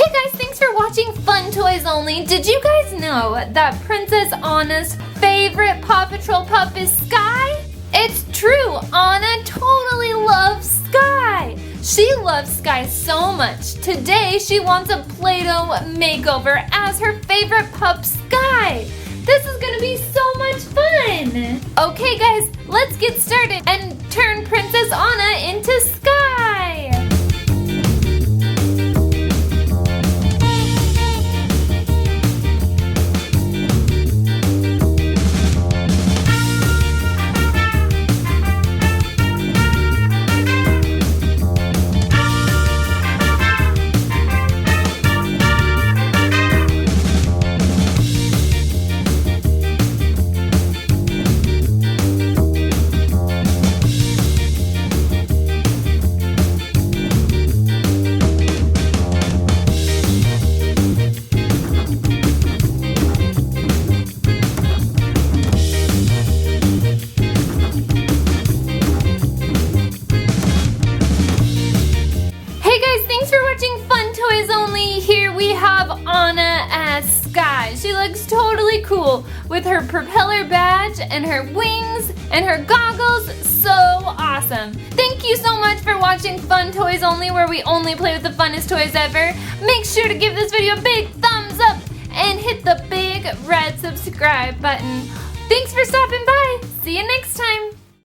Hey guys, thanks for watching Fun Toys Only. Did you guys know that Princess Anna's favorite Paw Patrol pup is Skye? It's true, Anna totally loves Skye. She loves Skye so much. Today she wants a Play-Doh makeover as her favorite pup, Skye. This is gonna be so much fun. Okay guys, let's get started and turn Princess Anna into Skye. Anna as Skye. She looks totally cool with her propeller badge and her wings and her goggles. So awesome. Thank you so much for watching Fun Toys Only, where we only play with the funnest toys ever. Make sure to give this video a big thumbs up and hit the big red subscribe button. Thanks for stopping by. See you next time.